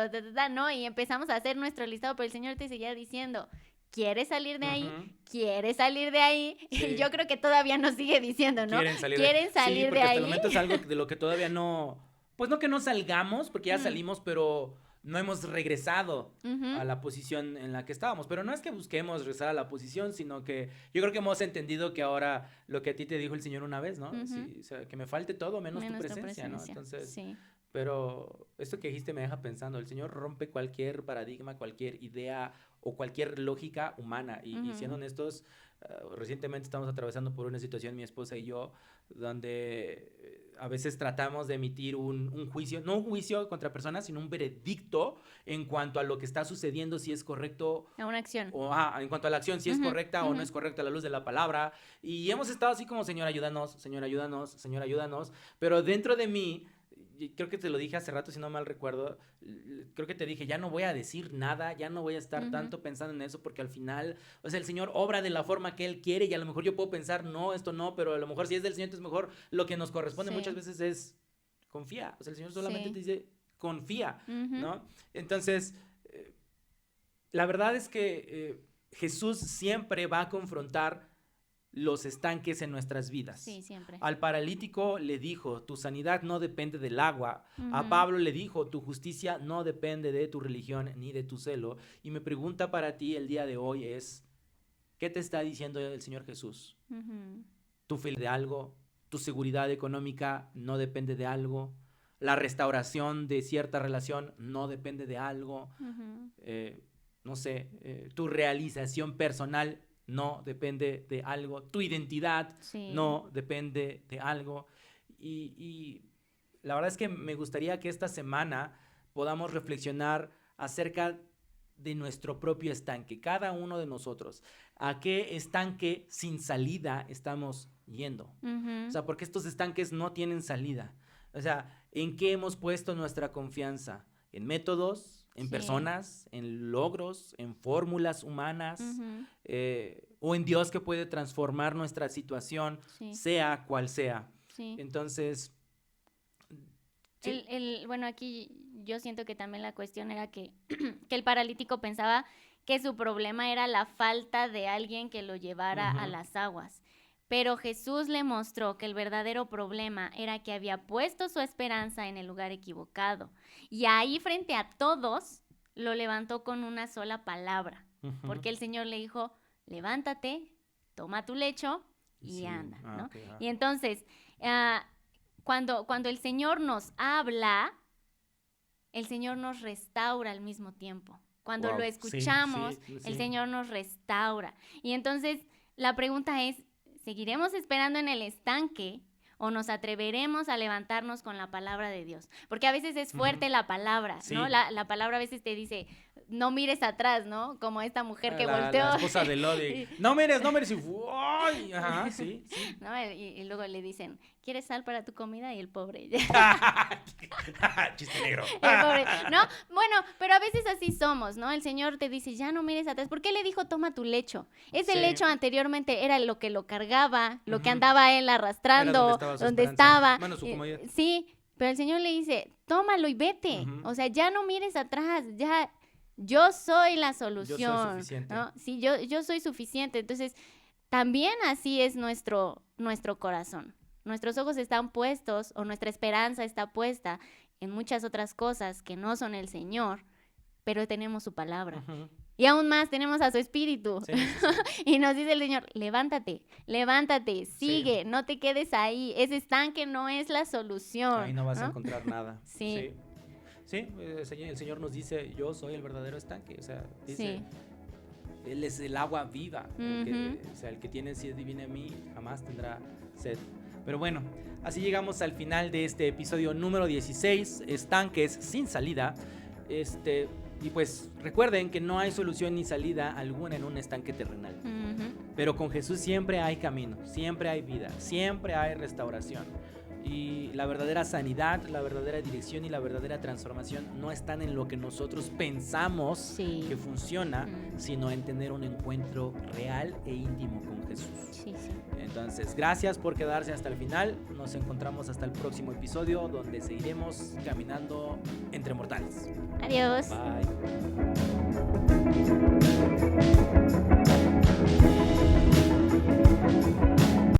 ¿no? Y empezamos a hacer nuestro listado, pero el Señor te seguía diciendo, ¿quieres salir de ahí? Ujú. ¿Quieres salir de ahí? Sí. Y yo creo que todavía nos sigue diciendo, ¿no? Quieren salir ¿Quieren sí, salir porque de hasta ahí? el momento es algo de lo que todavía no, pues no que no salgamos, porque ya Mm. salimos, pero no hemos regresado Ujú. a la posición en la que estábamos. Pero no es que busquemos regresar a la posición, sino que yo creo que hemos entendido que ahora lo que a ti te dijo el Señor una vez, ¿no? Ujú. Sí, o sea, que me falte todo menos tu presencia, ¿no? Entonces, Sí. pero esto que dijiste me deja pensando, el Señor rompe cualquier paradigma, cualquier idea o cualquier lógica humana. Y Ujú. siendo honestos, recientemente estamos atravesando por una situación, mi esposa y yo, donde a veces tratamos de emitir un juicio, no un juicio contra personas, sino un veredicto en cuanto a lo que está sucediendo, si es correcto A una acción. o en cuanto a la acción, si es Ujú, correcta o no ujú. es correcta a la luz de la palabra. Y hemos estado así como, Señor, ayúdanos, Señor, ayúdanos, Señor, ayúdanos. Pero dentro de mí, y creo que te lo dije hace rato, si no mal recuerdo, creo que te dije, ya no voy a decir nada, ya no voy a estar Ujú. tanto pensando en eso, porque al final, o sea, el Señor obra de la forma que Él quiere y a lo mejor yo puedo pensar, no, esto no, pero a lo mejor si es del Señor, entonces mejor lo que nos corresponde Sí. muchas veces es confía. O sea, el Señor solamente Sí. te dice, confía, Ujú. ¿no? Entonces, la verdad es que Jesús siempre va a confrontar los estanques en nuestras vidas. Sí, siempre. Al paralítico le dijo, tu sanidad no depende del agua. A Ujú. Pablo le dijo, tu justicia no depende de tu religión ni de tu celo. Y mi pregunta para ti el día de hoy es, ¿qué te está diciendo el Señor Jesús? Ujú. ¿Tu fe de algo? ¿Tu seguridad económica no depende de algo? ¿La restauración de cierta relación no depende de algo? Ujú. No sé, tu realización personal no depende de algo, tu identidad Sí. no depende de algo. Y la verdad es que me gustaría que esta semana podamos reflexionar acerca de nuestro propio estanque, cada uno de nosotros. ¿A qué estanque sin salida estamos yendo? Ujú. O sea, porque estos estanques no tienen salida. O sea, ¿en qué hemos puesto nuestra confianza? ¿En métodos? ¿En Sí. personas? ¿En logros? ¿En fórmulas humanas? Ujú. ¿O en Dios que puede transformar nuestra situación, Sí. sea cual sea? Sí. Entonces, sí. Bueno, aquí yo siento que también la cuestión era que, que el paralítico pensaba que su problema era la falta de alguien que lo llevara a Ujú. las aguas. Pero Jesús le mostró que el verdadero problema era que había puesto su esperanza en el lugar equivocado. Y ahí frente a todos lo levantó con una sola palabra. Ujú. Porque el Señor le dijo, levántate, toma tu lecho y Sí. anda, Ah, ¿no? ok, ajá. Y entonces, cuando el Señor nos habla, el Señor nos restaura al mismo tiempo. Cuando Wow, lo sí, escuchamos, sí, el sí. Señor nos restaura. Y entonces, la pregunta es, ¿seguiremos esperando en el estanque o nos atreveremos a levantarnos con la palabra de Dios? Porque a veces es fuerte Ujú. la palabra, ¿no? Sí. La palabra a veces te dice, no mires atrás, ¿no? Como esta mujer que volteó. La esposa de Lodi. No mires, y ¡ay! Ajá, sí. ¿No? Y luego le dicen, ¿quieres sal para tu comida? Y el pobre. Chiste negro. El pobre, ¿no? Bueno, pero a veces así somos, ¿no? El Señor te dice, ya no mires atrás. ¿Por qué le dijo, toma tu lecho? Ese lecho anteriormente era lo que lo cargaba, lo que andaba él arrastrando, donde estaba. Bueno, su comodidad. Sí, pero el Señor le dice, tómalo y vete. O sea, ya no mires atrás, ya... Yo soy la solución. Yo soy suficiente. ¿No? Sí, yo soy suficiente. Entonces, también así es nuestro corazón. Nuestros ojos están puestos, o nuestra esperanza está puesta en muchas otras cosas que no son el Señor, pero tenemos su palabra. Y aún más tenemos a su Espíritu. Sí. Y nos dice el Señor, levántate, sigue, no te quedes ahí. Ese estanque no es la solución. Ahí no vas a encontrar nada. Sí. Sí, el Señor nos dice, yo soy el verdadero estanque, o sea, dice, Él es el agua viva, el que tiene sed y viene a mí, jamás tendrá sed. Pero bueno, así llegamos al final de este episodio número 16, estanques sin salida, y pues recuerden que no hay solución ni salida alguna en un estanque terrenal, pero con Jesús siempre hay camino, siempre hay vida, siempre hay restauración. Y la verdadera sanidad, la verdadera dirección y la verdadera transformación no están en lo que nosotros pensamos que funciona, sino en tener un encuentro real e íntimo con Jesús. Entonces, gracias por quedarse hasta el final. Nos encontramos hasta el próximo episodio, donde seguiremos caminando entre mortales. Adiós. Bye.